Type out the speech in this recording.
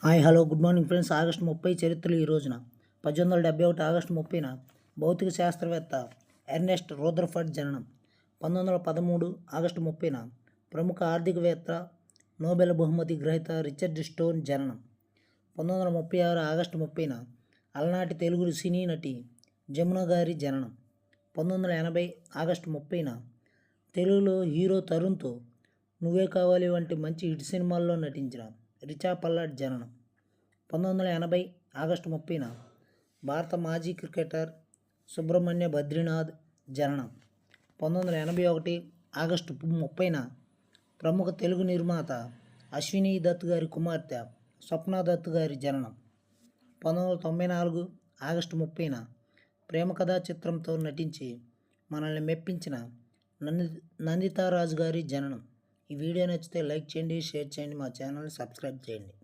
Hi hello good morning friends. August 30 చరిత్రలు. ఈ రోజున 1871 ఆగస్టు 30న భౌతిక శాస్త్రవేత్త ఎర్నెస్ట్ రూదర్ఫర్డ్ జననం. 1913 ఆగస్టు 30న ప్రముఖ ఆర్థికవేత్త నోబెల్ బహుమతి గ్రహీత రిచర్డ్ స్టోన్ జననం. 1936 ఆగస్టు 30న అలనాటి తెలుగు సినీ నటి జమున గారి జననం. 1980 ఆగస్టు 30న తెలుగులో హీరో తరుణ్తో నువ్వే కావాలి వంటి మంచి హిట్ సినిమాల్లో నటించిన రిచా పల్లాడ్ జననం. 1980 ఆగస్టు 30న భారత మాజీ క్రికెటర్ సుబ్రహ్మణ్య బద్రీనాథ్ జననం. 1981 ఆగస్టు 30న ప్రముఖ తెలుగు నిర్మాత అశ్విని దత్ గారి కుమార్తె స్వప్న దత్ గారి జననం. 1994 ఆగస్టు 30న ప్రేమ కథా చిత్రంతో నటించి మనల్ని మెప్పించిన నందితారాజు గారి జననం. ఈ వీడియో నచ్చితే లైక్ చేయండి, షేర్ చేయండి, మా ఛానల్ని సబ్స్క్రైబ్ చేయండి.